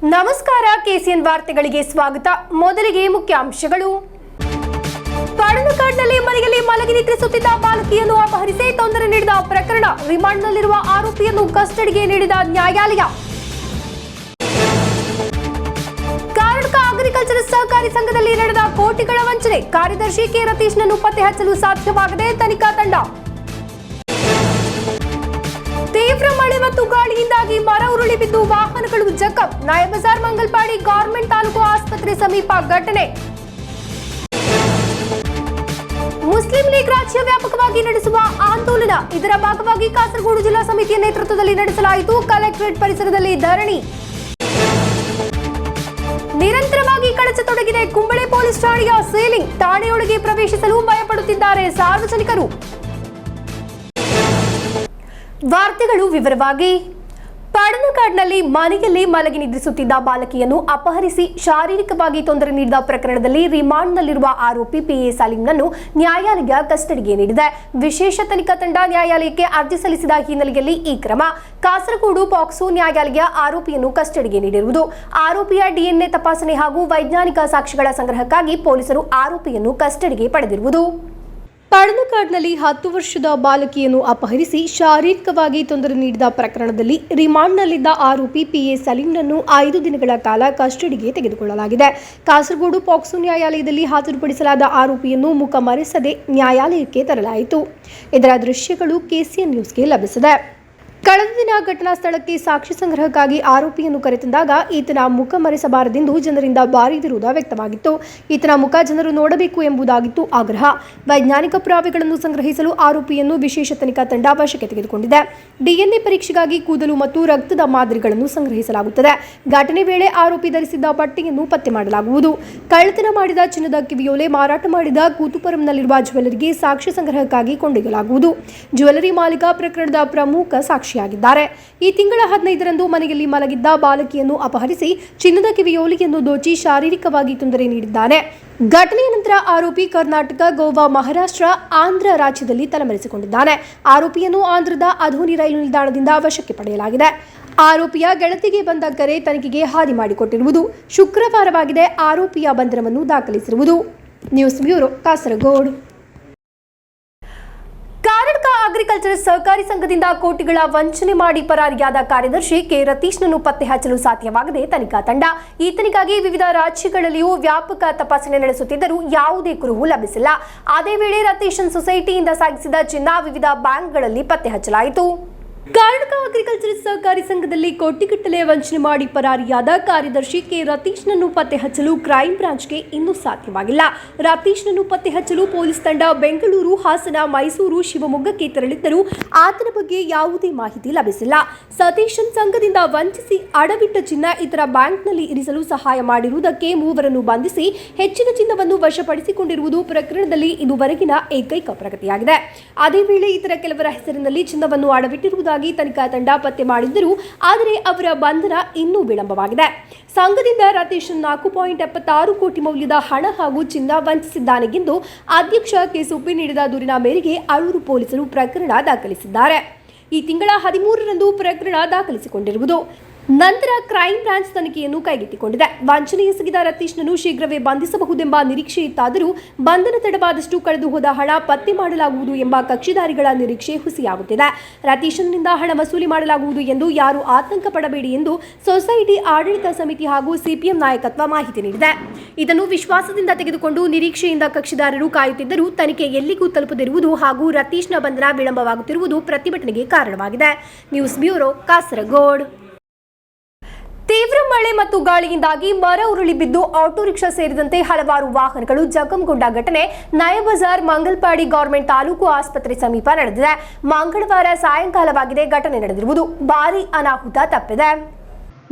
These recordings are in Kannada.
ನಮಸ್ಕಾರ, ಕೆಸಿಎನ್ ವಾರ್ತೆಗಳಿಗೆ ಸ್ವಾಗತ. ಮೊದಲಿಗೆ ಮುಖ್ಯಾಂಶಗಳು. ಪಡನಕಾಡ್ನಲ್ಲಿ ಮನೆಯಲ್ಲಿ ಮಲಗಿ ನಿದ್ರಿಸುತ್ತಿದ್ದ ಬಾಲಕಿಯನ್ನು ಅಪಹರಿಸಿ ತೊಂದರೆ ನೀಡಿದ ಪ್ರಕರಣ, ರಿಮಾಂಡ್ನಲ್ಲಿರುವ ಆರೋಪಿಯನ್ನು ಕಸ್ಟಡಿಗೆ ನೀಡಿದ ನ್ಯಾಯಾಲಯ. ಕರ್ನಾಟಕ ಅಗ್ರಿಕಲ್ಚರ್ ಸಹಕಾರಿ ಸಂಘದಲ್ಲಿ ನಡೆದ ಕೋಟಿಗಳ ವಂಚನೆ, ಕಾರ್ಯದರ್ಶಿ ಕೆ ರತೀಶ್ನನ್ನು ಪತ್ತೆ ಹಚ್ಚಲು ಸಾಧ್ಯವಾಗದೆ ತನಿಖಾ ತಂಡ. ತೀವ್ರ ಮಳೆ ಮತ್ತು ಗಾಳಿಯಿಂದಾಗಿ ಮರ ಉರುಳಿ ಬಿದ್ದು ವಾಹನಗಳು ಜಖಂ, ನಾಯಬಜಾರ್ ಮಂಗಲ್ಪಾಡಿ ಗವರ್ನಮೆಂಟ್ ತಾಲೂಕು ಆಸ್ಪತ್ರೆ ಸಮೀಪ ಘಟನೆ. ಮುಸ್ಲಿಂ ಲೀಗ್ ರಾಜ್ಯ ವ್ಯಾಪಕವಾಗಿ ನಡೆಸುವ ಆಂದೋಲನ, ಇದರ ಭಾಗವಾಗಿ ಕಾಸರಗೋಡು ಜಿಲ್ಲಾ ಸಮಿತಿಯ ನೇತೃತ್ವದಲ್ಲಿ ನಡೆಸಲಾಯಿತು ಕಲೆಕ್ಟರೇಟ್ ಪರಿಸರದಲ್ಲಿ ಧರಣಿ. ನಿರಂತರವಾಗಿ ಕಳಚತೊಡಗಿದೆ ಕುಂಬಳೆ ಪೊಲೀಸ್ ಠಾಣೆಯ ಸೀಲಿಂಗ್, ಠಾಣೆಯೊಳಗೆ ಪ್ರವೇಶಿಸಲು ಭಯಪಡುತ್ತಿದ್ದಾರೆ ಸಾರ್ವಜನಿಕರು. ವಾರ್ತೆಗಳು ವಿವರವಾಗಿ. ಪಡನಕಾಡ್ನಲ್ಲಿ ಮನೆಯಲ್ಲಿ ಮಲಗಿ ನಿದ್ರಿಸುತ್ತಿದ್ದ ಬಾಲಕಿಯನ್ನು ಅಪಹರಿಸಿ ಶಾರೀರಿಕವಾಗಿ ತೊಂದರೆ ನೀಡಿದ ಪ್ರಕರಣದಲ್ಲಿ ರಿಮಾಂಡ್ನಲ್ಲಿರುವ ಆರೋಪಿ ಪಿಎ ಸಲೀಂನನ್ನು ನ್ಯಾಯಾಲಯ ಕಸ್ಟಡಿಗೆ ನೀಡಿದೆ. ವಿಶೇಷ ತನಿಖಾ ತಂಡ ನ್ಯಾಯಾಲಯಕ್ಕೆ ಅರ್ಜಿ ಸಲ್ಲಿಸಿದ ಹಿನ್ನೆಲೆಯಲ್ಲಿ ಈ ಕ್ರಮ. ಕಾಸರಗೋಡು ಪಾಕ್ಸೋ ನ್ಯಾಯಾಲಯ ಆರೋಪಿಯನ್ನು ಕಸ್ಟಡಿಗೆ ನೀಡಿರುವುದು. ಆರೋಪಿಯ ಡಿಎನ್ಎ ತಪಾಸಣೆ ಹಾಗೂ ವೈಜ್ಞಾನಿಕ ಸಾಕ್ಷಿಗಳ ಸಂಗ್ರಹಕ್ಕಾಗಿ ಪೊಲೀಸರು ಆರೋಪಿಯನ್ನು ಕಸ್ಟಡಿಗೆ ಪಡೆದಿರುವುದು. ಪಡನಕಾಡ್ನಲ್ಲಿ 10 ವರ್ಷದ ಬಾಲಕಿಯನ್ನು ಅಪಹರಿಸಿ ಶಾರೀರಿಕವಾಗಿ ತೊಂದರೆ ನೀಡಿದ ಪ್ರಕರಣದಲ್ಲಿ ರಿಮಾಂಡ್ನಲ್ಲಿದ್ದ ಆರೋಪಿ ಪಿಎ ಸಲೀಂನನ್ನು 5 ದಿನಗಳ ಕಾಲ ಕಸ್ಟಡಿಗೆ ತೆಗೆದುಕೊಳ್ಳಲಾಗಿದೆ. ಕಾಸರಗೋಡು ಪಾಕ್ಸೋ ನ್ಯಾಯಾಲಯದಲ್ಲಿ ಹಾಜರುಪಡಿಸಲಾದ ಆರೋಪಿಯನ್ನು ಮುಖ ಮರೆಸದೆ ನ್ಯಾಯಾಲಯಕ್ಕೆ ತರಲಾಯಿತು. ಇದರ ದೃಶ್ಯಗಳು ಕೆಸಿಎನ್ ನ್ಯೂಸ್ಗೆ ಲಭಿಸಿದೆ. ಕಳೆದ ದಿನ ಘಟನಾ ಸ್ಥಳಕ್ಕೆ ಸಾಕ್ಷಿ ಸಂಗ್ರಹಕ್ಕಾಗಿ ಆರೋಪಿಯನ್ನು ಕರೆತಂದಾಗ ಈತನ ಮುಖ ಮರೆಸಬಾರದೆಂದು ಜನರಿಂದ ಭಾರೀ ವಿರೋಧ ವ್ಯಕ್ತವಾಗಿತ್ತು. ಈತನ ಮುಖ ಜನರು ನೋಡಬೇಕು ಎಂಬುದಾಗಿತ್ತು ಆಗ್ರಹ. ವೈಜ್ಞಾನಿಕ ಪುರಾವೆಗಳನ್ನು ಸಂಗ್ರಹಿಸಲು ಆರೋಪಿಯನ್ನು ವಿಶೇಷ ತನಿಖಾ ತಂಡ ವಶಕ್ಕೆ ತೆಗೆದುಕೊಂಡಿದೆ. ಡಿಎನ್ಎ ಪರೀಕ್ಷೆಗಾಗಿ ಕೂದಲು ಮತ್ತು ರಕ್ತದ ಮಾದರಿಗಳನ್ನು ಸಂಗ್ರಹಿಸಲಾಗುತ್ತದೆ. ಘಟನೆ ವೇಳೆ ಆರೋಪಿ ಧರಿಸಿದ್ದ ಬಟ್ಟೆಯನ್ನು ಪತ್ತೆ ಮಾಡಲಾಗುವುದು. ಕಳ್ಳತನ ಮಾಡಿದ ಚಿನ್ನದ ಕಿವಿಯೋಲೆ ಮಾರಾಟ ಮಾಡಿದ ಕೂತುಪರಂನಲ್ಲಿರುವ ಜ್ಯುವೆಲರಿಗೆ ಸಾಕ್ಷ್ಯ ಸಂಗ್ರಹಕ್ಕಾಗಿ ಕೊಂಡೊಯ್ಯಲಾಗುವುದು. ಜ್ಯುವೆಲರಿ ಮಾಲೀಕ ಪ್ರಕರಣದ ಪ್ರಮುಖ ಸಾಕ್ಷಿ ಾಗಿದ್ದಾರೆ. ಈ ತಿಂಗಳ 15ರಂದು ಮನೆಯಲ್ಲಿ ಮಲಗಿದ್ದ ಬಾಲಕಿಯನ್ನು ಅಪಹರಿಸಿ ಚಿನ್ನದ ಕಿವಿಯೋಲೆಯನ್ನು ದೋಚಿ ಶಾರೀರಿಕವಾಗಿ ತೊಂದರೆ ನೀಡಿದ್ದಾನೆ. ಘಟನೆಯ ನಂತರ ಆರೋಪಿ ಕರ್ನಾಟಕ, ಗೋವಾ, ಮಹಾರಾಷ್ಟ್ರ, ಆಂಧ್ರ ರಾಜ್ಯದಲ್ಲಿ ತಲೆಮರೆಸಿಕೊಂಡಿದ್ದಾನೆ. ಆರೋಪಿಯನ್ನು ಆಂಧ್ರದ ಅಧೋನಿ ರೈಲು ನಿಲ್ದಾಣದಿಂದ ವಶಕ್ಕೆ ಪಡೆಯಲಾಗಿದೆ. ಆರೋಪಿಯ ಗೆಳತಿಗೆ ಬಂದ ಕರೆ ತನಿಖೆಗೆ ಹಾದಿ ಮಾಡಿಕೊಟ್ಟಿರುವುದು. ಶುಕ್ರವಾರವಾಗಿದೆ ಆರೋಪಿಯ ಬಂಧನವನ್ನು ದಾಖಲಿಸಿರುವುದು. News bureau, Kasaragod. Karnataka agriculture ಸಹಕಾರಿ ಸಂಘದಿಂದ ಕೋಟಿಗಳ ವಂಚನೆ ಮಾಡಿ ಪರಾರಿಯಾದ ಕಾರ್ಯದರ್ಶಿ ಕೆ ರತೀಶ್ನನ್ನು ಪತ್ತೆ ಹಚ್ಚಲು ಸಾಧ್ಯವಾಗದೆ ತನಿಖಾ ತಂಡ. ಈತನಿಗಾಗಿ ವಿವಿಧ ರಾಜ್ಯಗಳಲ್ಲಿಯೂ ವ್ಯಾಪಕ ತಪಾಸಣೆ ನಡೆಸುತ್ತಿದ್ದರೂ ಯಾವುದೇ ಕುರುಹು ಲಭಿಸಿಲ್ಲ. ಅದೇ ವೇಳೆ ರತೀಶನ್ ಸೊಸೈಟಿಯಿಂದ ಸಾಗಿಸಿದ ಚಿನ್ನ ವಿವಿಧ ಬ್ಯಾಂಕ್ಗಳಲ್ಲಿ ಪತ್ತೆ ಹಚ್ಚಲಾಯಿತು. ಕರ್ನಾಟಕ ಅಗ್ರಿಕಲ್ಚರ್ ಸಹಕಾರಿ ಸಂಘದಲ್ಲಿ ಕೋಟಿಗಟ್ಟಲೆ ವಂಚನೆ ಮಾಡಿ ಪರಾರಿಯಾದ ಕಾರ್ಯದರ್ಶಿ ಕೆ ರತೀಶ್ನನ್ನು ಪತ್ತೆ ಹಚ್ಚಲು ಕ್ರೈಂ ಬ್ರಾಂಚ್ಗೆ ಇನ್ನೂ ಸಾಧ್ಯವಾಗಿಲ್ಲ. ರತೀಶ್ನನ್ನು ಪತ್ತೆ ಹಚ್ಚಲು ಪೊಲೀಸ್ ತಂಡ ಬೆಂಗಳೂರು, ಹಾಸನ, ಮೈಸೂರು, ಶಿವಮೊಗ್ಗಕ್ಕೆ ತೆರಳಿದ್ದರೂ ಆತನ ಬಗ್ಗೆ ಯಾವುದೇ ಮಾಹಿತಿ ಲಭಿಸಿಲ್ಲ. ಸತೀಶನ್ ಸಂಘದಿಂದ ವಂಚಿಸಿ ಅಡವಿಟ್ಟ ಚಿನ್ನ ಇತರ ಬ್ಯಾಂಕ್ನಲ್ಲಿ ಇರಿಸಲು ಸಹಾಯ ಮಾಡಿರುವುದಕ್ಕೆ ಮೂವರನ್ನು ಬಂಧಿಸಿ ಹೆಚ್ಚಿನ ಚಿನ್ನವನ್ನು ವಶಪಡಿಸಿಕೊಂಡಿರುವುದು ಪ್ರಕರಣದಲ್ಲಿ ಇದುವರೆಗಿನ ಏಕೈಕ ಪ್ರಗತಿಯಾಗಿದೆ. ಅದೇ ವೇಳೆ ಇತರ ಕೆಲವರ ಹೆಸರಿನಲ್ಲಿ ಚಿನ್ನವನ್ನು ಅಡವಿಟ್ಟಿರುವುದಾಗಿ ತನಿಖಾ ತಂಡ ಪತ್ತೆ ಮಾಡಿದ್ದರೂ ಆದರೆ ಅವರ ಬಂಧನ ಇನ್ನೂ ವಿಳಂಬವಾಗಿದೆ. ಸಂಘದಿಂದ ರತೀಶ್ 4.76 ಕೋಟಿ ಮೌಲ್ಯದ ಹಣ ಹಾಗೂ ಚಿನ್ನ ವಂಚಿಸಿದ್ದಾನೆ ಎಂದು ಅಧ್ಯಕ್ಷ ಕೆ ಸುಬ್ಬಿ ನೀಡಿದ ದೂರಿನ ಮೇರೆಗೆ ಅಳೂರು ಪೊಲೀಸರು ಪ್ರಕರಣ ದಾಖಲಿಸಿದ್ದಾರೆ. ಈ ತಿಂಗಳ 13ರಂದು ಪ್ರಕರಣ ದಾಖಲಿಸಿಕೊಂಡಿರುವುದು. ನಂತರ ಕ್ರೈಂ ಬ್ರಾಂಚ್ ತನಿಖೆಯನ್ನು ಕೈಗೆತ್ತಿಕೊಂಡಿದೆ. ವಂಚನೆ ಎಸಗಿದ ರತೀಶ್ನನ್ನು ಶೀಘ್ರವೇ ಬಂಧಿಸಬಹುದೆಂಬ ನಿರೀಕ್ಷೆ ಇತ್ತಾದರೂ ಬಂಧನ ತಡವಾದಷ್ಟು ಕಳೆದು ಹೋದ ಹಣ ಪತ್ತೆ ಮಾಡಲಾಗುವುದು ಎಂಬ ಕಕ್ಷಿದಾರಿಗಳ ನಿರೀಕ್ಷೆ ಹುಸಿಯಾಗುತ್ತಿದೆ. ರತೀಶನ್ನಿಂದ ಹಣ ವಸೂಲಿ ಮಾಡಲಾಗುವುದು ಎಂದು ಯಾರೂ ಆತಂಕ ಪಡಬೇಡಿ ಎಂದು ಸೊಸೈಟಿ ಆಡಳಿತ ಸಮಿತಿ ಹಾಗೂ ಸಿಪಿಎಂ ನಾಯಕತ್ವ ಮಾಹಿತಿ ನೀಡಿದೆ. ಇದನ್ನು ವಿಶ್ವಾಸದಿಂದ ತೆಗೆದುಕೊಂಡು ನಿರೀಕ್ಷೆಯಿಂದ ಕಕ್ಷಿದಾರರು ಕಾಯುತ್ತಿದ್ದರೂ ತನಿಖೆ ಎಲ್ಲಿಗೂ ತಲುಪದಿರುವುದು ಹಾಗೂ ರತೀಶ್ನ ಬಂಧನ ವಿಳಂಬವಾಗುತ್ತಿರುವುದು ಪ್ರತಿಭಟನೆಗೆ ಕಾರಣವಾಗಿದೆ. News bureau, Kasaragod. ತೀವ್ರ ಮಳೆ ಮತ್ತು ಗಾಳಿಯಿಂದಾಗಿ ಮರ ಉರುಳಿ ಬಿದ್ದು ಆಟೋ ರಿಕ್ಷಾ ಸೇರಿದಂತೆ ಹಲವಾರು ವಾಹನಗಳು ಜಖಂಗೊಂಡ ಘಟನೆ ನಾಯಬಜಾರ್ ಮಂಗಲ್ಪಾಡಿ ಗವರ್ನಮೆಂಟ್ ತಾಲೂಕು ಆಸ್ಪತ್ರೆ ಸಮೀಪ ನಡೆದಿದೆ. ಮಂಗಳವಾರ ಸಾಯಂಕಾಲವಾಗಿದೆ ಘಟನೆ ನಡೆದಿರುವುದು. ಭಾರೀ ಅನಾಹುತ ತಪ್ಪಿದೆ.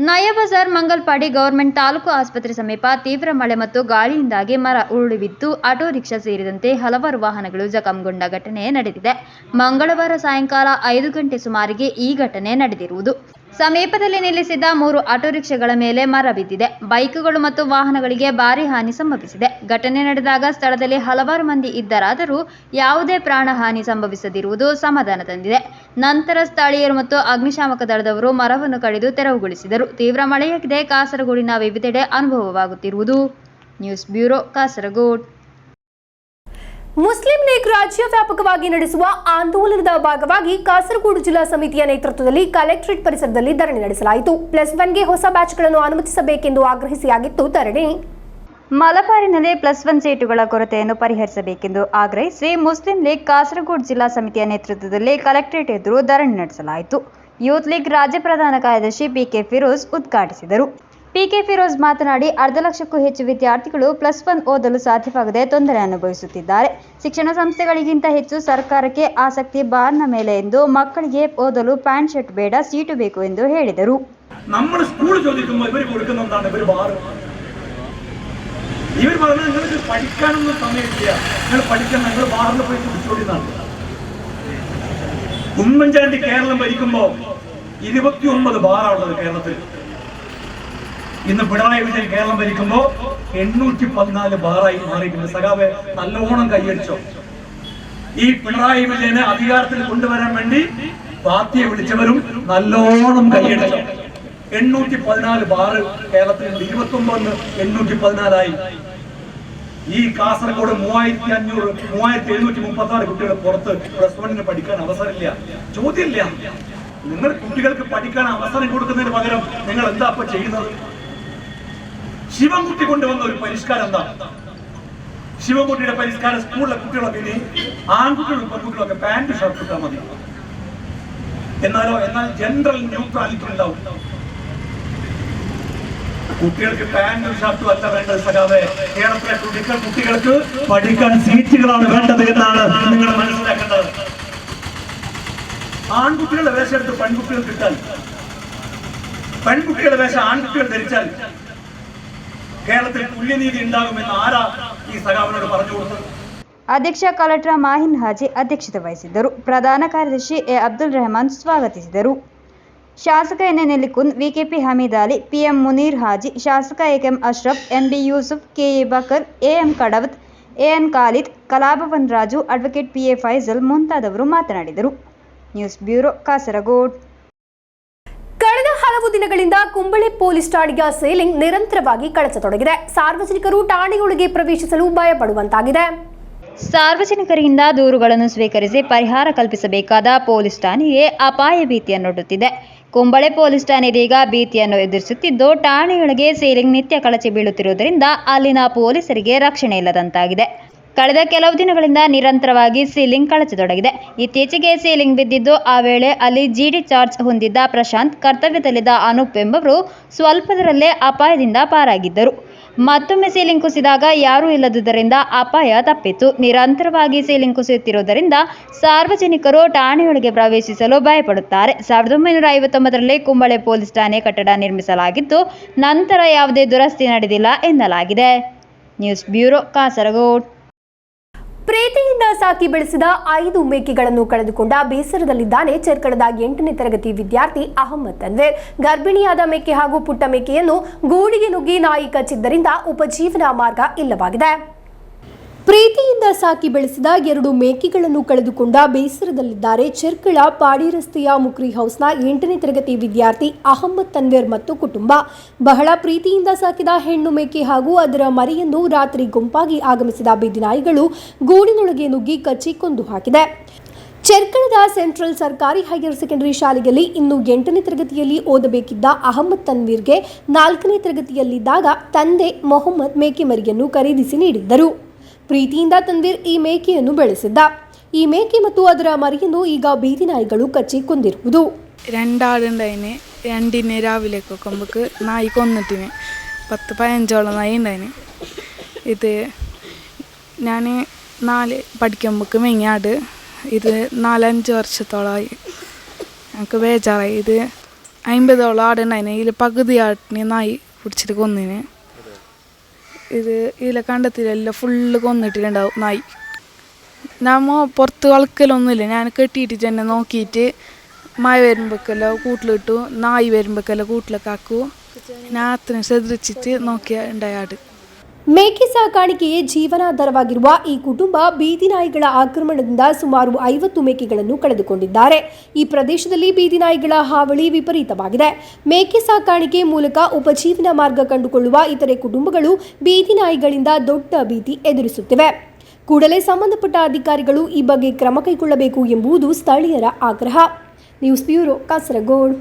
ನಾಯಬಜಾರ್ ಮಂಗಲ್ಪಾಡಿ ಗವರ್ನಮೆಂಟ್ ತಾಲೂಕು ಆಸ್ಪತ್ರೆ ಸಮೀಪ ತೀವ್ರ ಮಳೆ ಮತ್ತು ಗಾಳಿಯಿಂದಾಗಿ ಮರ ಉರುಳಿ ಬಿದ್ದು ಆಟೋ ರಿಕ್ಷಾ ಸೇರಿದಂತೆ ಹಲವಾರು ವಾಹನಗಳು ಜಖಂಗೊಂಡ ಘಟನೆ ನಡೆದಿದೆ. ಮಂಗಳವಾರ ಸಾಯಂಕಾಲ 5 ಗಂಟೆ ಸುಮಾರಿಗೆ ಈ ಘಟನೆ ನಡೆದಿರುವುದು. ಸಮೀಪದಲ್ಲಿ ನಿಲ್ಲಿಸಿದ್ದ 3 ಆಟೋ ರಿಕ್ಷಾಗಳ ಮೇಲೆ ಮರ ಬಿದ್ದಿದೆ. ಬೈಕುಗಳು ಮತ್ತು ವಾಹನಗಳಿಗೆ ಭಾರಿ ಹಾನಿ ಸಂಭವಿಸಿದೆ. ಘಟನೆ ನಡೆದಾಗ ಸ್ಥಳದಲ್ಲಿ ಹಲವಾರು ಮಂದಿ ಇದ್ದರಾದರೂ ಯಾವುದೇ ಪ್ರಾಣ ಹಾನಿ ಸಂಭವಿಸದಿರುವುದು ಸಮಾಧಾನ ತಂದಿದೆ. ನಂತರ ಸ್ಥಳೀಯರು ಮತ್ತು ಅಗ್ನಿಶಾಮಕ ದಳದವರು ಮರವನ್ನು ಕಡಿದು ತೆರವುಗೊಳಿಸಿದರು. ತೀವ್ರ ಮಳೆಯಾಗಿದೆ. ಕಾಸರಗೋಡಿನ ವಿವಿಧೆಡೆ ಅನುಭವವಾಗುತ್ತಿರುವುದು. News bureau, Kasaragod. ಮುಸ್ಲಿಂ ಲೀಗ್ ರಾಜ್ಯ ವ್ಯಾಪಕವಾಗಿ ನಡೆಸುವ ಆಂದೋಲನದ ಭಾಗವಾಗಿ ಕಾಸರಗೋಡು ಜಿಲ್ಲಾ ಸಮಿತಿಯ ನೇತೃತ್ವದಲ್ಲಿ ಕಲೆಕ್ಟರೇಟ್ ಪರಿಸರದಲ್ಲಿ ಧರಣಿ ನಡೆಸಲಾಯಿತು. +1ಗೆ ಹೊಸ ಬ್ಯಾಚ್ಗಳನ್ನು ಅನುಮತಿಸಬೇಕೆಂದು ಆಗ್ರಹಿಸಿಯಾಗಿತ್ತು ಧರಣಿ. ಮಲಬಾರಿನಲ್ಲಿ +1 ಸೀಟುಗಳ ಕೊರತೆಯನ್ನು ಪರಿಹರಿಸಬೇಕೆಂದು ಆಗ್ರಹಿಸಿ ಮುಸ್ಲಿಂ ಲೀಗ್ ಕಾಸರಗೋಡು ಜಿಲ್ಲಾ ಸಮಿತಿಯ ನೇತೃತ್ವದಲ್ಲಿ ಕಲೆಕ್ಟರೇಟ್ ಎದುರು ಧರಣಿ ನಡೆಸಲಾಯಿತು. ಯೂತ್ ಲೀಗ್ ರಾಜ್ಯ ಪ್ರಧಾನ ಕಾರ್ಯದರ್ಶಿ ಪಿಕೆ ಫಿರೋಜ್ ಉದ್ಘಾಟಿಸಿದರು. ಪಿಕೆ ಫಿರೋಜ್ ಮಾತನಾಡಿ, 1/2 ಲಕ್ಷಕ್ಕೂ ಹೆಚ್ಚು ವಿದ್ಯಾರ್ಥಿಗಳು +1 ಓದಲು ಸಾಧ್ಯವಾಗದೆ ತೊಂದರೆ ಅನುಭವಿಸುತ್ತಿದ್ದಾರೆ. ಶಿಕ್ಷಣ ಸಂಸ್ಥೆಗಳಿಗಿಂತ ಹೆಚ್ಚು ಸರ್ಕಾರಕ್ಕೆ ಆಸಕ್ತಿ ಬಾರ್ನ ಮೇಲೆ ಎಂದು ಮಕ್ಕಳಿಗೆ ಓದಲು ಪ್ಯಾಂಟ್ ಶರ್ಟ್ ಬೇಡ, ಸೀಟು ಬೇಕು ಎಂದು ಹೇಳಿದರು. നമ്മൾ സ്കൂൾ ചോദിക്കുമ്പോൾ ഇവർ കൊടുക്കുന്നതാണ് ഇവർ ബാർ. ഇവർ പറഞ്ഞാൽ നിങ്ങൾക്ക് പഠിക്കാനൊന്നും സമയമില്ല, നിങ്ങൾ പഠിക്കാൻ നിങ്ങൾ ബാറിൽ പോയി കുടിച്ചോടിന്നാണ്. ഉമ്മൻചാണ്ടി കേരളം ഭരിക്കുമ്പോൾ 29 ബാറാണുള്ളത് കേരളത്തിൽ. ഇന്ന് പിണറായി വിജയൻ കേരളം ഭരിക്കുമ്പോൾ 814 ബാറായി മാറിയിട്ടുണ്ട്. സഖാവെ നല്ലോണം കൈയടിച്ചോ. ഈ പിണറായി വിജയനെ അധികാരത്തിൽ കൊണ്ടുവരാൻ വേണ്ടി പാർട്ടിയെ വിളിച്ചവരും നല്ലോണം കൈയടിച്ചോ. 814 ബാറ് കേരളത്തിലുണ്ട്. 29 814ആയി. ഈ കാസർഗോഡ് 3736 കുട്ടികൾ പുറത്ത് +1 പഠിക്കാൻ അവസരമില്ല. ചോദ്യമില്ല, നിങ്ങൾ കുട്ടികൾക്ക് പഠിക്കാൻ അവസരം കൊടുക്കുന്നതിന് പകരം നിങ്ങൾ എന്താ ഇപ്പൊ ചെയ്യുന്നത്? ശിവൻകുട്ടി കൊണ്ടുവന്ന ഒരു പരിഷ്കാരം എന്താ? ശിവൻകുട്ടിയുടെ പരിഷ്കാരം സ്കൂളിലെ കുട്ടികളൊക്കെ ഇനി ആൺകുട്ടികളും പെൺകുട്ടികളൊക്കെ പാന്റ് ഷർട്ട് ഇട്ടാൽ മതി. എന്നാൽ ജനറൽ ന്യൂട്രാലിറ്റി ഉണ്ടാവും. കുട്ടികൾക്ക് പാന്റും ഷർട്ടും അല്ല വേണ്ടത് സഖാവേ. കേരളത്തിലെ കുട്ടികൾക്ക് പഠിക്കാൻ സീറ്റുകളാണ് വേണ്ടത് എന്നാണ് നിങ്ങൾ മനസ്സിലാക്കേണ്ടത്. ആൺകുട്ടികളുടെ വേഷം എടുത്ത് പെൺകുട്ടികൾക്ക് ഇട്ടാൽ, പെൺകുട്ടികളുടെ വേഷം ആൺകുട്ടികൾ ധരിച്ചാൽ കേരളത്തിൽ തുല്യനീതി ഉണ്ടാകുമെന്ന് ആരാ ഈ സഖാവിനോട് പറഞ്ഞു കൊടുത്തത്? ಅಧ್ಯಕ್ಷ ಕಲೆಕ್ಟರ್ ಮಾಹಿನ್ ಹಾಜಿ ಅಧ್ಯಕ್ಷತೆ ವಹಿಸಿದ್ದರು. ಪ್ರಧಾನ ಕಾರ್ಯದರ್ಶಿ ಎ ಅಬ್ದುಲ್ ರೆಹಮಾನ್ ಸ್ವಾಗತಿಸಿದರು. ಶಾಸಕ N Nellikund, VKP Hameed Ali, PM Muneer Haji, ಶಾಸಕ M Ashraf, MB Yusuf, KA Bakar, AM Kadavath, AN Khalid, Kalabhavan Raju, advocate PA Faisal ಮುಂತಾದವರು ಮಾತನಾಡಿದರು. News bureau, Kasaragod. ಕಳೆದ ಹಲವು ದಿನಗಳಿಂದ ಕುಂಬಳೆ ಪೊಲೀಸ್ ಠಾಣೆಯ ಸೀಲಿಂಗ್ ನಿರಂತರವಾಗಿ ಕಳಚತೊಡಗಿದೆ. ಸಾರ್ವಜನಿಕರು ಠಾಣೆಯೊಳಗೆ ಪ್ರವೇಶಿಸಲು ಭಯಪಡುವಂತಾಗಿದೆ. ಸಾರ್ವಜನಿಕರಿಂದ ದೂರುಗಳನ್ನು ಸ್ವೀಕರಿಸಿ ಪರಿಹಾರ ಕಲ್ಪಿಸಬೇಕಾದ ಪೊಲೀಸ್ ಠಾಣೆಗೆ ಅಪಾಯ ಭೀತಿಯನ್ನೊಡ್ಡುತ್ತಿದೆ. ಕುಂಬಳೆ ಪೊಲೀಸ್ ಠಾಣೆ ಇದೀಗ ಭೀತಿಯನ್ನು ಎದುರಿಸುತ್ತಿದ್ದು, ಠಾಣೆಯೊಳಗೆ ಸೀಲಿಂಗ್ ನಿತ್ಯ ಕಳಚಿ ಬೀಳುತ್ತಿರುವುದರಿಂದ ಅಲ್ಲಿನ ಪೊಲೀಸರಿಗೆ ರಕ್ಷಣೆ ಇಲ್ಲದಂತಾಗಿದೆ. ಕಳೆದ ಕೆಲವು ದಿನಗಳಿಂದ ನಿರಂತರವಾಗಿ ಸೀಲಿಂಗ್ ಕಳಚತೊಡಗಿದೆ. ಇತ್ತೀಚೆಗೆ ಸೀಲಿಂಗ್ ಬಿದ್ದಿದ್ದು, ಆ ವೇಳೆ ಅಲ್ಲಿ ಜಿಡಿ ಚಾರ್ಜ್ ಹೊಂದಿದ್ದ ಪ್ರಶಾಂತ್, ಕರ್ತವ್ಯದಲ್ಲಿದ್ದ ಅನೂಪ್ ಎಂಬವರು ಸ್ವಲ್ಪದರಲ್ಲೇ ಅಪಾಯದಿಂದ ಪಾರಾಗಿದ್ದರು. ಮತ್ತೊಮ್ಮೆ ಸೀಲಿಂಗ್ ಕುಸಿದಾಗ ಯಾರೂ ಇಲ್ಲದುದರಿಂದ ಅಪಾಯ ತಪ್ಪಿತ್ತು. ನಿರಂತರವಾಗಿ ಸೀಲಿಂಗ್ ಕುಸಿಯುತ್ತಿರುವುದರಿಂದ ಸಾರ್ವಜನಿಕರು ಠಾಣೆಯೊಳಗೆ ಪ್ರವೇಶಿಸಲು ಭಯಪಡುತ್ತಾರೆ. 1959ರಲ್ಲಿ ಕುಂಬಳೆ ಪೊಲೀಸ್ ಠಾಣೆ ಕಟ್ಟಡ ನಿರ್ಮಿಸಲಾಗಿದ್ದು, ನಂತರ ಯಾವುದೇ ದುರಸ್ತಿ ನಡೆದಿಲ್ಲ ಎನ್ನಲಾಗಿದೆ. News bureau, Kasaragod. ಪ್ರೀತಿಯಿಂದ ಸಾಕಿ ಬೆಳೆಸಿದ 5 ಮೇಕೆಗಳನ್ನು ಕಳೆದುಕೊಂಡ ಬೇಸರದಲ್ಲಿದ್ದಾನೆ ಚೆರ್ಕಳದ 8ನೇ ತರಗತಿ ವಿದ್ಯಾರ್ಥಿ ಅಹಮ್ಮದ್ ತನ್ವೀರ್. ಗರ್ಭಿಣಿಯಾದ ಮೇಕೆ ಹಾಗೂ ಪುಟ್ಟ ಮೇಕೆಯನ್ನು ಗೂಡಿಗೆ ನುಗ್ಗಿ ನಾಯಿ ಕಚ್ಚಿದ್ದರಿಂದ ಉಪಜೀವನ ಮಾರ್ಗ ಇಲ್ಲವಾಗಿದೆ. ಪ್ರೀತಿಯಿಂದ ಸಾಕಿ ಬೆಳೆಸಿದ 2 ಮೇಕೆಗಳನ್ನು ಕಳೆದುಕೊಂಡ ಬೇಸರದಲ್ಲಿದ್ದಾರೆ ಚೆರ್ಕಳ ಪಾಡಿ ರಸ್ತೆಯ ಮುಕ್ರಿ ಹೌಸ್ನ 8ನೇ ತರಗತಿ ವಿದ್ಯಾರ್ಥಿ ಅಹಮ್ಮದ್ ತನ್ವೀರ್ ಮತ್ತು ಕುಟುಂಬ. ಬಹಳ ಪ್ರೀತಿಯಿಂದ ಸಾಕಿದ ಹೆಣ್ಣು ಮೇಕೆ ಹಾಗೂ ಅದರ ಮರಿಯನ್ನು ರಾತ್ರಿ ಗುಂಪಾಗಿ ಆಗಮಿಸಿದ ಬೀದಿನಾಯಿಗಳು ಗೂಡಿನೊಳಗೆ ನುಗ್ಗಿ ಕಚ್ಚಿ ಕೊಂದು ಹಾಕಿದೆ. ಚೆರ್ಕಳದ ಸೆಂಟ್ರಲ್ ಸರ್ಕಾರಿ ಹೈಯರ್ ಸೆಕೆಂಡರಿ ಶಾಲೆಯಲ್ಲಿ ಇನ್ನು 8ನೇ ತರಗತಿಯಲ್ಲಿ ಓದಬೇಕಿದ್ದ ಅಹಮ್ಮದ್ ತನ್ವೀರ್ಗೆ 4ನೇ ತರಗತಿಯಲ್ಲಿದ್ದಾಗ ತಂದೆ ಮೊಹಮ್ಮದ್ ಮೇಕೆ ಮರಿಯನ್ನು ಖರೀದಿಸಿ ನೀಡಿದ್ದರು. ಪ್ರೀತಿಯಿಂದ ತನ್ವೀರ್ ಈ ಮೇಕೆಯನ್ನು ಬೆಳೆಸಿದ್ದ. ಈ ಮೇಕೆ ಮತ್ತು ಅದರ ಮರಿಯನ್ನು ಈಗ ಬೀದಿ ನಾಯಿಗಳು ಕಚ್ಚಿ ಕೊಂದಿರುವುದು. 2 ആടുണ്ടായിന്. 2 രാവിലെ കൊമ്പക്ക് നായി കൊന്നിട്ടിന്. 10-15 നായി ഉണ്ടായിന്. ഇത് ഞാൻ 4 പഠിക്കുമ്പോൾക്ക് മെങ്ങിയാട്. ഇത് 4-5 വർഷത്തോളമായി. എനിക്ക് ബേജാറായി. ഇത് 50 ആടുണ്ടായിന്. ഇതിൽ പകുതി ആട്ടിന് നായി പിടിച്ചിട്ട് കൊന്നിന്. ഇത് ഇതിലെ കണ്ടത്തിലെല്ലാം ഫുള്ള് കൊന്നിട്ടുണ്ടാവും നായി. നമ്മ പുറത്ത് വളക്കലൊന്നുമില്ല. ഞാൻ കെട്ടിയിട്ട് തന്നെ നോക്കിയിട്ട് മഴ വരുമ്പോഴേക്കെല്ലാം കൂട്ടിലിട്ടു, നായി വരുമ്പോഴേക്കെല്ലാം കൂട്ടിലൊക്കെ ആക്കൂ. ഞാൻ അത്രയും ശ്രദ്ധിച്ചിട്ട് നോക്കിയ ഉണ്ടായാട്. ಮೇಕೆ ಸಾಕಾಣಿಕೆಯೇ ಜೀವನಾಧಾರವಾಗಿರುವ ಈ ಕುಟುಂಬ ಬೀದಿ ನಾಯಿಗಳ ಆಕ್ರಮಣದಿಂದ ಸುಮಾರು 50 ಮೇಕೆಗಳನ್ನು ಕಳೆದುಕೊಂಡಿದ್ದಾರೆ. ಈ ಪ್ರದೇಶದಲ್ಲಿ ಬೀದಿ ನಾಯಿಗಳ ಹಾವಳಿ ವಿಪರೀತವಾಗಿದೆ. ಮೇಕೆ ಸಾಕಾಣಿಕೆ ಮೂಲಕ ಉಪಜೀವನ ಮಾರ್ಗ ಕಂಡುಕೊಳ್ಳುವ ಇತರೆ ಕುಟುಂಬಗಳು ಬೀದಿ ನಾಯಿಗಳಿಂದ ದೊಡ್ಡ ಭೀತಿ ಎದುರಿಸುತ್ತಿವೆ. ಕೂಡಲೇ ಸಂಬಂಧಪಟ್ಟ ಅಧಿಕಾರಿಗಳು ಈ ಬಗ್ಗೆ ಕ್ರಮ ಕೈಗೊಳ್ಳಬೇಕು ಎಂಬುದು ಸ್ಥಳೀಯರ ಆಗ್ರಹ. News bureau, Kasaragod.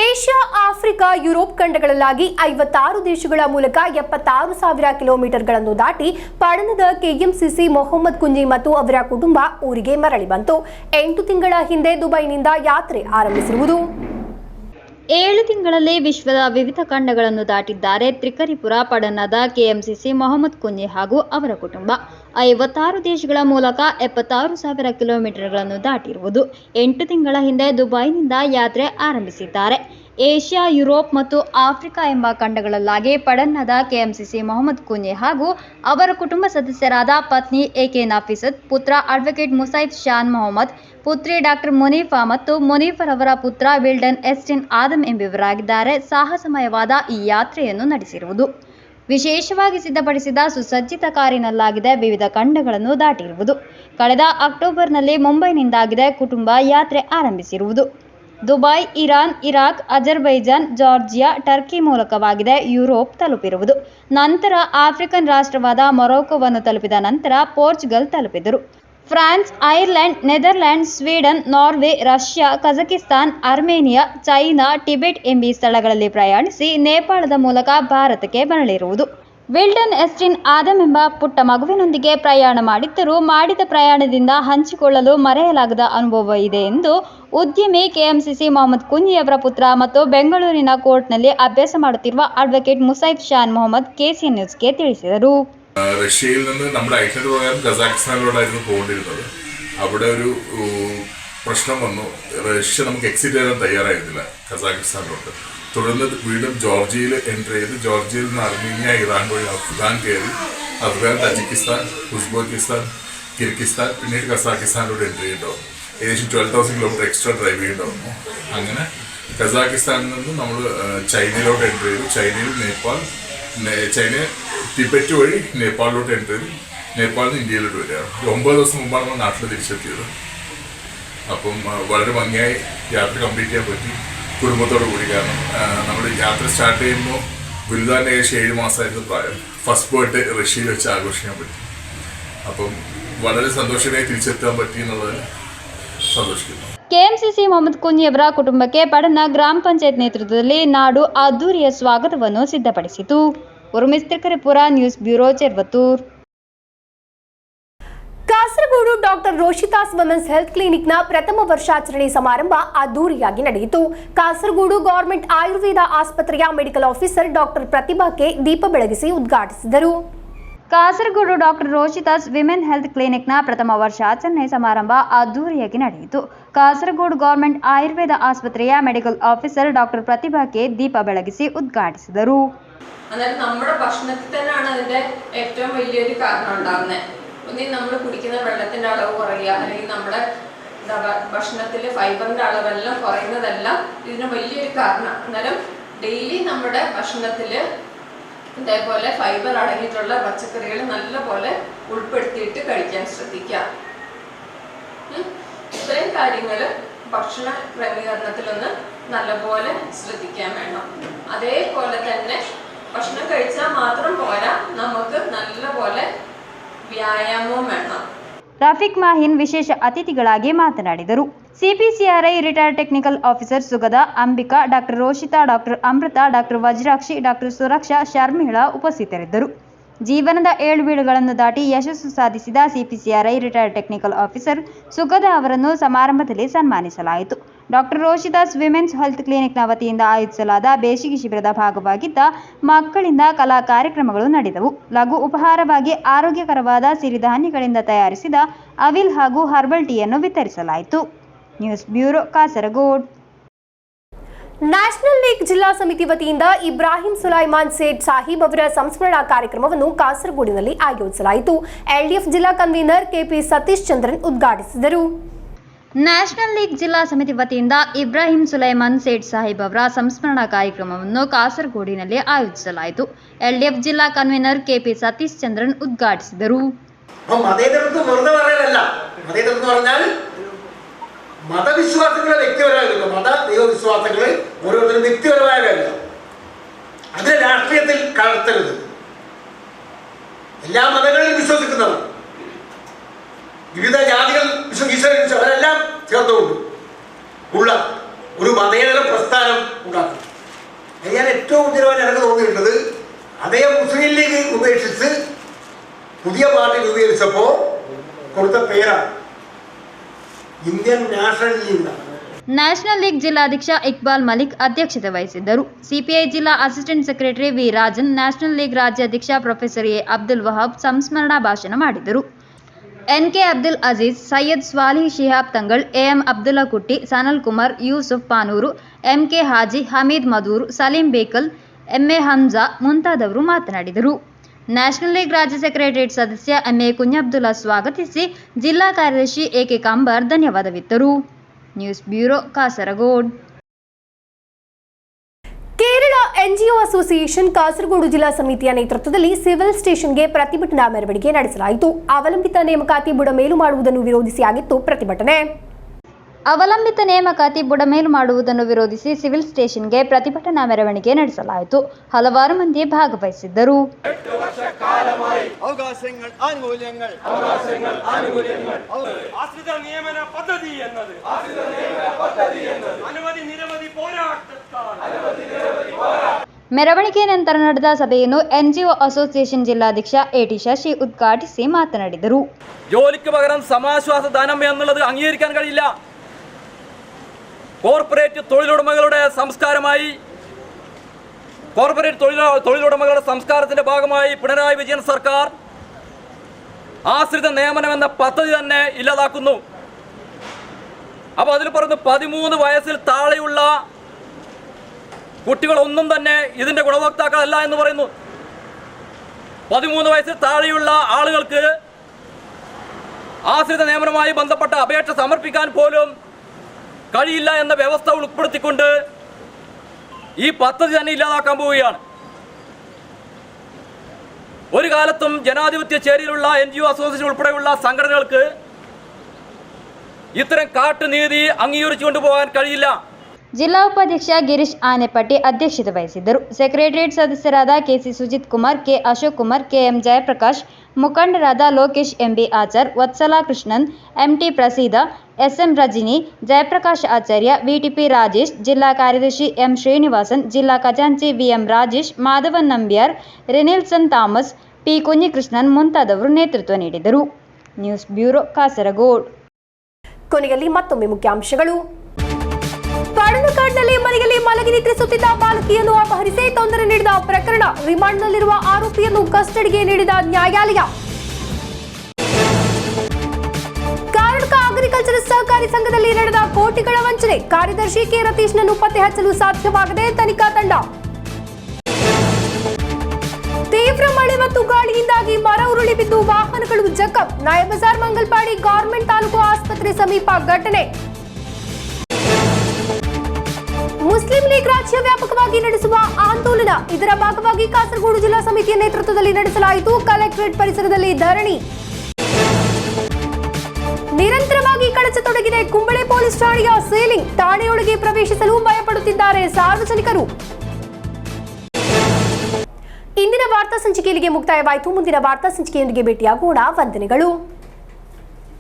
Asia, Africa, Europe ಖಂಡಗಳಲ್ಲಾಗಿ 56 ದೇಶಗಳ ಮೂಲಕ 76,000 ಕಿಲೋಮೀಟರ್ಗಳನ್ನು ದಾಟಿ ಪಟ್ಟಣದ ಕೆಎಂಸಿಸಿ ಮೊಹಮ್ಮದ್ ಕುಂಜಿ ಮತ್ತು ಅವರ ಕುಟುಂಬ ಊರಿಗೆ ಮರಳಿ ಬಂತು. 8 ತಿಂಗಳ ಹಿಂದೆ ದುಬೈನಿಂದ ಯಾತ್ರೆ ಆರಂಭಿಸಿರುವುದು. 7 ತಿಂಗಳಲ್ಲಿ ವಿಶ್ವದ ವಿವಿಧ ಖಂಡಗಳನ್ನು ದಾಟಿದ್ದಾರೆ ತ್ರಿಕರಿಪುರ ಪಟ್ಟಣದ ಕೆಎಂಸಿಸಿ ಮೊಹಮ್ಮದ್ ಕುಂಜಿ ಹಾಗೂ ಅವರ ಕುಟುಂಬ. 56 ದೇಶಗಳ ಮೂಲಕ 76,000 ಕಿಲೋಮೀಟರ್ಗಳನ್ನು ದಾಟಿರುವುದು. 8 ತಿಂಗಳ ಹಿಂದೆ ದುಬೈನಿಂದ ಯಾತ್ರೆ ಆರಂಭಿಸಿದ್ದಾರೆ. ಏಷ್ಯಾ, ಯುರೋಪ್ ಮತ್ತು ಆಫ್ರಿಕಾ ಎಂಬ ಖಂಡಗಳಲ್ಲಾಗಿ ಪಟ್ಟಣದ ಕೆಎಂಸಿಸಿ ಮೊಹಮ್ಮದ್ ಕುಂಜಿ ಹಾಗೂ ಅವರ ಕುಟುಂಬ ಸದಸ್ಯರಾದ ಪತ್ನಿ ಎಕೆ ನಫೀಸತ್, ಪುತ್ರ ಅಡ್ವೊಕೇಟ್ ಮುಸೈಫ್ ಶಾನ್ ಮೊಹಮ್ಮದ್, ಪುತ್ರಿ ಡಾಕ್ಟರ್ ಮುನೀಫಾ ಮತ್ತು ಮುನೀಫರ್ ಅವರ ಪುತ್ರ ವಿಲ್ಡನ್ ಎಸ್ಟಿನ್ ಆದಮ್ ಎಂಬುವರಾಗಿದ್ದಾರೆ ಸಾಹಸಮಯವಾದ ಈ ಯಾತ್ರೆಯನ್ನು ನಡೆಸಿರುವುದು. ವಿಶೇಷವಾಗಿ ಸಿದ್ಧಪಡಿಸಿದ ಸುಸಜ್ಜಿತ ಕಾರಿನಲ್ಲಾಗಿದೆ ವಿವಿಧ ಖಂಡಗಳನ್ನು ದಾಟಿರುವುದು. ಕಳೆದ ಅಕ್ಟೋಬರ್ನಲ್ಲಿ ಮುಂಬೈನಿಂದಾಗಿದೆ ಕುಟುಂಬ ಯಾತ್ರೆ ಆರಂಭಿಸಿರುವುದು. Dubai, Iran, Iraq, Azerbaijan, Georgia, Turkey ಮೂಲಕವಾಗಿದೆ ಯುರೋಪ್ ತಲುಪಿರುವುದು. ನಂತರ ಆಫ್ರಿಕನ್ ರಾಷ್ಟ್ರವಾದ ಮೊರೊಕೊವನ್ನು ತಲುಪಿದ ನಂತರ ಪೋರ್ಚುಗಲ್ ತಲುಪಿದರು. France, Ireland, Netherland, Sweden, Norway, Russia, Kazakhstan, Armenia, China, Tibet ಎಂಬೀ ಸ್ಥಳಗಳಲ್ಲಿ ಪ್ರಯಾಣಿಸಿ ನೇಪಾಳದ ಮೂಲಕ ಭಾರತಕ್ಕೆ ಮರಳಿರುವುದು. ವಿಲ್ಡನ್ ಎಸ್ಟಿನ್ ಆದಮ್ ಎಂಬ ಪುಟ್ಟ ಮಗುವಿನೊಂದಿಗೆ ಪ್ರಯಾಣ ಮಾಡಿದ್ದರೂ ಮಾಡಿದ ಪ್ರಯಾಣದಿಂದ ಹಂಚಿಕೊಳ್ಳಲು ಮರೆಯಲಾಗದ ಅನುಭವ ಇದೆ ಎಂದು ಉದ್ಯಮಿ ಕೆಎಂಸಿಸಿ ಮೊಹಮ್ಮದ್ ಕುಂಜಿಯವರ ಪುತ್ರ ಮತ್ತು ಬೆಂಗಳೂರಿನ ಕೋರ್ಟ್ನಲ್ಲಿ ಅಭ್ಯಾಸ ಮಾಡುತ್ತಿರುವ ಅಡ್ವೊಕೇಟ್ ಮುಸೈಫ್ ಶಾನ್ ಮೊಹಮ್ಮದ್ KCN ನ್ಯೂಸ್ಗೆ ತಿಳಿಸಿದರು. റഷ്യയിൽ നിന്ന് നമ്മുടെ ഐറ്റനറി പ്രകാരം കസാഖ്സ്ഥാനിലോട്ടായിരുന്നു പോകേണ്ടിരുന്നത്. അവിടെ ഒരു പ്രശ്നം വന്നു. റഷ്യ നമുക്ക് എക്സിറ്റ് ചെയ്യാൻ തയ്യാറായിരുന്നില്ല കസാഖ്സ്ഥാനിലോട്ട്. തുടർന്ന് വീണ്ടും ജോർജിയയിൽ എൻ്റർ ചെയ്ത് ജോർജിയയിൽ നിന്ന് അർമീനിയ, ഇറാൻ വഴി അഫ്ഗാൻ കയറി അഫ്ഗാൻ, തജിക്കിസ്ഥാൻ, ഉസ്ബെക്കിസ്ഥാൻ, കിർഗിസ്ഥാൻ, പിന്നീട് കസാഖിസ്ഥാനിലോട്ട് എൻ്റർ ചെയ്യേണ്ടാവും. ഏകദേശം 12,000 കിലോമീറ്റർ എക്സ്ട്രാ ഡ്രൈവ് ചെയ്യേണ്ടാവും. അങ്ങനെ കസാഖിസ്ഥാനിൽ നിന്ന് നമ്മൾ ചൈനയിലോട്ട് എൻ്റർ ചെയ്തു. ചൈനയിൽ നേപ്പാൾ, ചൈന ടിബറ്റ് വഴി നേപ്പാളിലോട്ട് എൻ്റർ ചെയ്ത് നേപ്പാളിൽ നിന്ന് ഇന്ത്യയിലോട്ട് വരികയാണ്. 9 ദിവസം മുമ്പാണ് നമ്മൾ നാട്ടിൽ തിരിച്ചെത്തിയത്. അപ്പം വളരെ ഭംഗിയായി യാത്ര കംപ്ലീറ്റ് ചെയ്യാൻ പറ്റി കുടുംബത്തോടു കൂടി. കാരണം നമ്മൾ യാത്ര സ്റ്റാർട്ട് ചെയ്യുമ്പോൾ വലുതാൻ്റെ ഏകദേശം 7 മാസമായിരുന്നു പ്രായം. ഫസ്റ്റ് ബർത്ത്ഡേ റഷ്യയിൽ വെച്ച് ആഘോഷിക്കാൻ പറ്റി. അപ്പം വളരെ സന്തോഷമായി തിരിച്ചെത്താൻ പറ്റി എന്നുള്ളത് സന്തോഷിക്കുന്നു. ಕೆಎಂಸಿಸಿ ಮೊಹಮ್ಮದ್ ಕುಂಜಿಯವರ ಕುಟುಂಬಕ್ಕೆ ಪಟ್ಟಣ ಗ್ರಾಮ ಪಂಚಾಯತ್ ನೇತೃತ್ವದಲ್ಲಿ ನಾಡು ಅದ್ದೂರಿಯ ಸ್ವಾಗತವನ್ನು ಸಿದ್ಧಪಡಿಸಿತು. Urmis Trikaripur, news bureau, Cheruvathur. Kasaragod doctor Roshitha's women's health ಕ್ಲಿನಿಕ್ನ ಪ್ರಥಮ ವರ್ಷಾಚರಣೆ ಸಮಾರಂಭ ಅದ್ದೂರಿಯಾಗಿ ನಡೆಯಿತು. ಕಾಸರಗೋಡು ಗವರ್ಮೆಂಟ್ ಆಯುರ್ವೇದ ಆಸ್ಪತ್ರೆಯ ಮೆಡಿಕಲ್ ಆಫೀಸರ್ ಡಾಕ್ಟರ್ ಪ್ರತಿಭಾಕ್ಕೆ ದೀಪ ಬೆಳಗಿಸಿ ಉದ್ಘಾಟಿಸಿದರು. Kasaragod doctor Roshitha's women health ಕ್ಲಿನಿಕ್ನ ಪ್ರಥಮ ವರ್ಷಾಚರಣೆ ಸಮಾರಂಭ ಅದ್ದೂರಿಯಾಗಿ ನಡೆಯಿತು. കാസർഗോഡ് ഗവൺമെന്റ് ആയുർവേദ ആശുപത്രിയ മെഡിക്കൽ ഓഫീസർ ഡോക്ടർ പ്രതിഭയ്ക്ക് ദീപ ಬೆಳಗಿಸಿ ഉദ്ഘാಟಿಸಿದರು. അന്നേരം നമ്മുടെ ഭക്ഷണത്തിൽ തന്നെയാണ് അതിന്റെ ഏറ്റവും വലിയൊരു കാരണം ഉണ്ടാകുന്നത്. ഒന്നിൽ നമ്മൾ കുടിക്കുന്ന വെള്ളത്തിന്റെ അളവ് കുറയുക, അല്ലെങ്കിൽ നമ്മുടെ ഭക്ഷണത്തിൽ ഫൈബറിന്റെ അളവെല്ലാം കുറയുന്നതെല്ലാം ഇതിന് വലിയൊരു കാരണം. അന്നേരം ഡെയിലി നമ്മുടെ ഭക്ഷണത്തിൽ ഇതേപോലെ ഫൈബർ അടങ്ങിയിട്ടുള്ള പച്ചക്കറികൾ നല്ലപോലെ ഉൾപ്പെടുത്തിയിട്ട് കഴിക്കാൻ ശ്രദ്ധിക്കുക. ഇത്രയും കാര്യങ്ങൾ ഭക്ഷണ ക്രമീകരണത്തിലൊന്ന് നല്ലപോലെ ശ്രദ്ധിക്കാൻ വേണം. അതേപോലെ തന്നെ ഭക്ഷണം കഴിച്ചാൽ മാത്രം പോരാ, നമുക്ക് നല്ലപോലെ വ്യായാമവും വേണം. ರಫೀಕ್ ಮಾಹಿನ್ ವಿಶೇಷ ಅತಿಥಿಗಳಾಗಿ ಮಾತನಾಡಿದರು. CPCRI retired technical officer Sugada, Ambika, doctor Roshitha, doctor Amrutha, doctor Vajrakshi, doctor Suraksha, Sharmila ಉಪಸ್ಥಿತರಿದ್ದರು. ಜೀವನದ 7 ಬೀಳುಗಳನ್ನು ದಾಟಿ ಯಶಸ್ಸು ಸಾಧಿಸಿದ CPCRI retired technical officer Sugada ಅವರನ್ನು ಸಮಾರಂಭದಲ್ಲಿ ಸನ್ಮಾನಿಸಲಾಯಿತು. ಡಾಕ್ಟರ್ ರೋಷಿತಾಸ್ ವಿಮೆನ್ಸ್ ಹೆಲ್ತ್ ಕ್ಲಿನಿಕ್ನ ವತಿಯಿಂದ ಆಯೋಜಿಸಲಾದ ಬೇಸಿಗೆ ಶಿಬಿರದ ಭಾಗವಾಗಿದ್ದ ಮಕ್ಕಳಿಂದ ಕಲಾ ಕಾರ್ಯಕ್ರಮಗಳು ನಡೆದವು. ಲಘು ಉಪಹಾರವಾಗಿ ಆರೋಗ್ಯಕರವಾದ ಸಿರಿಧಾನ್ಯಗಳಿಂದ ತಯಾರಿಸಿದ ಅವಿಲ್ ಹಾಗೂ ಹರ್ಬಲ್ ಟೀಯನ್ನು ವಿತರಿಸಲಾಯಿತು. News bureau, Kasaragod. National league ಜಿಲ್ಲಾ ಸಮಿತಿ ವತಿಯಿಂದ ಇಬ್ರಾಹಿಂ ಸುಲೈಮಾನ್ ಸೇಠ್ ಸಾಹಿಬ್ ಅವರ ಸಂಸ್ಮರಣಾ ಕಾರ್ಯಕ್ರಮವನ್ನು ಕಾಸರಗೋಡಿನಲ್ಲಿ ಆಯೋಜಿಸಲಾಯಿತು. ಎಲ್ಡಿಎಫ್ ಜಿಲ್ಲಾ ಕನ್ವೀನರ್ ಕೆಪಿ ಸತೀಶ್ ಚಂದ್ರನ್ ಉದ್ಘಾಟಿಸಿದರು. ನ್ಯಾಷನಲ್ ಲೀಗ್ ಜಿಲ್ಲಾ ಸಮಿತಿ ವತಿಯಿಂದ ಇಬ್ರಾಹಿಂ ಸುಲೈಮಾನ್ ಸೇಠ್ ಸಾಹಿಬ್ ಅವರ ಸಂಸ್ಮರಣಾ ಕಾರ್ಯಕ್ರಮವನ್ನು ಕಾಸರಗೋಡಿನಲ್ಲಿ ಆಯೋಜಿಸಲಾಯಿತು. LDF ಜಿಲ್ಲಾ ಕನ್ವೀನರ್ KP ಸತೀಶ್ ಚಂದ್ರನ್ ಉದ್ಘಾಟಿಸಿದರು. മതേതരത്വം വെറുതെ പറയലല്ല. മതേതരത്വം എന്ന് പറഞ്ഞാൽ മതവിശ്വാസങ്ങളെ വ്യക്തിപരമായിരുന്നു. മത ദൈവവിശ്വാസങ്ങൾ ഓരോരുത്തരും വ്യക്തിപരമായ കാര്യമാണ്. അതിനെ രാഷ്ട്രീയത്തിൽ കലർത്തരുത്. എല്ലാ മതങ്ങളിലും വിശ്വസിക്കുന്നവർ, വിവിധ ജാതികൾ ഈശ്വരൻ അവരെല്ലാം ചേർന്നുകൊണ്ട് ഉള്ള ഒരു മതേതര പ്രസ്ഥാനം ഉണ്ടാക്കും. ഞാൻ ഏറ്റവും ഉചിതമായി എനിക്ക് തോന്നിയിട്ടുള്ളത് അദ്ദേഹം മുസ്ലിം ലീഗ് ഉപേക്ഷിച്ച് പുതിയ പാർട്ടി രൂപീകരിച്ചപ്പോൾ കൊടുത്ത പേരാണ് Indian national league. National league ಜಿಲ್ಲಾಧ್ಯಕ್ಷ ಇಕ್ಬಾಲ್ ಮಲಿಕ್ ಅಧ್ಯಕ್ಷತೆ ವಹಿಸಿದ್ದರು. ಸಿಪಿಐ ಜಿಲ್ಲಾ assistant secretary V Rajan, national league ರಾಜ್ಯಾಧ್ಯಕ್ಷ ಪ್ರೊಫೆಸರ್ ಎ ಅಬ್ದುಲ್ ವಹಾಬ್ ಸಂಸ್ಮರಣಾ ಭಾಷಣ ಮಾಡಿದರು. NK Abdul Aziz, Syed ಸ್ವಾಲಿಹ್ Shihab Thangal, AM Abdullah Kutty, Sanal Kumar, Yusuf ಪಾನೂರು, MK Haji, Hamid Madhur, Salim Bekal, MA Hamza ಮುಂತಾದವರು ಮಾತನಾಡಿದರು. ನ್ಯಾಷನಲ್ ಲೀಗ್ ರಾಜ್ಯ ಸೆಕ್ರೆಟರಿಯೇಟ್ ಸದಸ್ಯ MA ಕುഞ്ഞബ്ದುಲ್ಲಾ ಸ್ವಾಗತಿಸಿ, ಜಿಲ್ಲಾ ಕಾರ್ಯದರ್ಶಿ AK ಕಾಂಬಾರ್ ಧನ್ಯವಾದವಿತ್ತರು. News bureau, Kasaragod. Kerala NGO association Kasaragod ಜಿಲ್ಲಾ ಸಮಿತಿಯ ನೇತೃತ್ವದಲ್ಲಿ ಸಿವಿಲ್ ಸ್ಟೇಷನ್ಗೆ ಪ್ರತಿಭಟನಾ ಮೆರವಣಿಗೆ ನಡೆಸಲಾಯಿತು. ಅವಲಂಬಿತ ನೇಮಕಾತಿ ಬುಡಮೇಲು ಮಾಡುವುದನ್ನು ವಿರೋಧಿಸಿ ಆಗಿತ್ತು ಪ್ರತಿಭಟನೆ. ಅವಲಂಬಿತ ನೇಮಕಾತಿ ಬುಡಮೇಲು ಮಾಡುವುದನ್ನು ವಿರೋಧಿಸಿ ಸಿವಿಲ್ ಸ್ಟೇಷನ್ಗೆ ಪ್ರತಿಭಟನಾ ಮೆರವಣಿಗೆ ನಡೆಸಲಾಯಿತು. ಹಲವಾರು ಮಂದಿ ಭಾಗವಹಿಸಿದ್ದರು. ಮೆರವಣಿಗೆ ನಂತರ ನಡೆದ ಸಭೆಯನ್ನು NGO ಅಸೋಸಿಯೇಷನ್ ಜಿಲ್ಲಾಧ್ಯಕ್ಷ AT ಶಶಿ ಉದ್ಘಾಟಿಸಿ ಮಾತನಾಡಿದರು. ജോലിക്ക് പകരം സമാശ്വാസ ധനം എന്നുള്ളത് അംഗീകരിക്കാൻ കഴിയില്ല. കോർപ്പറേറ്റ് തൊഴിലുടമകളുടെ സംസ്കാരമായി, കോർപ്പറേറ്റ് തൊഴിലുടമകളുടെ സംസ്കാരത്തിന്റെ ഭാഗമായി പിണറായി വിജയൻ സർക്കാർ ആശ്രിത നിയമനം എന്ന പദ്ധതി തന്നെ ഇല്ലാതാക്കുന്നു. അപ്പോൾ അതിൽ പറയുന്നു 13 വയസ്സിൽ താഴെയുള്ള കുട്ടികളൊന്നും തന്നെ ഇതിന്റെ ഗുണഭോക്താക്കളല്ല എന്ന് പറയുന്നു. 13 വയസ്സിൽ താഴെയുള്ള ആളുകൾക്ക് ആശ്രിത നിയമനവുമായി ബന്ധപ്പെട്ട അപേക്ഷ സമർപ്പിക്കാൻ പോലും കഴിയില്ല എന്ന വ്യവസ്ഥ ഉൾപ്പെടുത്തിക്കൊണ്ട് ഈ പദ്ധതി തന്നെ ഇല്ലാതാക്കാൻ പോവുകയാണ്. ഒരു കാലത്തും ജനാധിപത്യ ചേരിയിലുള്ള NGO അസോസിയേഷൻ ഉൾപ്പെടെയുള്ള സംഘടനകൾക്ക് ഇത്തരം കാട്ടുനീതി അംഗീകരിച്ചു കൊണ്ടുപോകാൻ കഴിയില്ല. ಜಿಲ್ಲಾ ಉಪಾಧ್ಯಕ್ಷ ಗಿರೀಶ್ ಆನೆಪಟ್ಟಿ ಅಧ್ಯಕ್ಷತೆ ವಹಿಸಿದ್ದರು. ಸೆಕ್ರೆಟರಿಯೇಟ್ ಸದಸ್ಯರಾದ KC Sujit Kumar, K Ashok Kumar, KM Jayaprakash, ಮುಖಂಡರಾದ Lokesh MB Achar, Vatsala Krishnan, MT ಪ್ರಸೀದ, SM Rajini, Jayaprakash ಆಚಾರ್ಯ, VTP ರಾಜೇಶ್, ಜಿಲ್ಲಾ ಕಾರ್ಯದರ್ಶಿ M ಶ್ರೀನಿವಾಸನ್, ಜಿಲ್ಲಾ ಖಜಾಂಚಿ VM ರಾಜೇಶ್, ಮಾಧವನ್ ನಂಬ್ಯಾರ್, ರೆನಿಲ್ಸನ್ ಥಾಮಸ್, P ಕುഞ്ഞിಕೃಷ್ಣನ್ ಮುಂತಾದವರು ನೇತೃತ್ವ ನೀಡಿದರು. News bureau, Kasaragod. ಕೊನೆಯಲ್ಲಿ ಮತ್ತೊಮ್ಮೆ ಮುಖ್ಯಾಂಶಗಳು. ಪಡಣಕಾಡ್ನಲ್ಲಿ ಮನೆಯಲ್ಲಿ ಮಲಗಿ ನಿದ್ರಿಸುತ್ತಿದ್ದ ಬಾಲಕಿಯನ್ನು ಅಪಹರಿಸಿ ತೊಂದರೆ ನೀಡಿದ ಪ್ರಕರಣ, ರಿಮಾಂಡ್ನಲ್ಲಿರುವ ಆರೋಪಿಯನ್ನು ಕಸ್ಟಡಿಗೆ ನೀಡಿದ ನ್ಯಾಯಾಲಯ. ಕರ್ನಾಟಕ ಅಗ್ರಿಕಲ್ಚರ್ ಸಹಕಾರಿ ಸಂಘದಲ್ಲಿ ನಡೆದ ಕೋಟಿಗಳ ವಂಚನೆ, ಕಾರ್ಯದರ್ಶಿ K ರತೀಶ್ನನ್ನು ಪತ್ತೆ ಹಚ್ಚಲು ಸಾಧ್ಯವಾಗದೆ ತನಿಖಾ ತಂಡ. ತೀವ್ರ ಮಳೆ ಮತ್ತು ಗಾಳಿಯಿಂದಾಗಿ ಮರ ಉರುಳಿ ಬಿದ್ದು ವಾಹನಗಳು ಜಖಂ, ನಾಯಬಜಾರ್ ಮಂಗಲ್ಪಾಡಿ ಗವರ್ಮೆಂಟ್ ತಾಲೂಕು ಆಸ್ಪತ್ರೆ ಸಮೀಪ ಘಟನೆ. ಮುಸ್ಲಿಂ ಲೀಗ್ ರಾಜ್ಯ ವ್ಯಾಪಕವಾಗಿ ನಡೆಸುವ ಆಂದೋಲನ, ಇದರ ಭಾಗವಾಗಿ ಕಾಸರಗೋಡು ಜಿಲ್ಲಾ ಸಮಿತಿಯ ನೇತೃತ್ವದಲ್ಲಿ ನಡೆಸಲಾಯಿತು ಕಲೆಕ್ಟರೇಟ್ ಪರಿಸರದಲ್ಲಿ ಧರಣಿ. ನಿರಂತರವಾಗಿ ಕಳಚತೊಡಗಿದೆ ಕುಂಬಳೆ ಪೊಲೀಸ್ ಠಾಣೆಯ ಸೀಲಿಂಗ್, ಠಾಣೆಯೊಳಗೆ ಪ್ರವೇಶಿಸಲು ಭಯಪಡುತ್ತಿದ್ದಾರೆ ಸಾರ್ವಜನಿಕರು. ಇಂದಿನ ವಾರ್ತಾ ಸಂಚಿಕೆಯಲ್ಲಿಗೆ ಮುಕ್ತಾಯವಾಯಿತು. ಮುಂದಿನ ವಾರ್ತಾ ಸಂಚಿಕೆಯೊಂದಿಗೆ ಭೇಟಿಯಾಗೋಣ. ವಂದನೆಗಳು.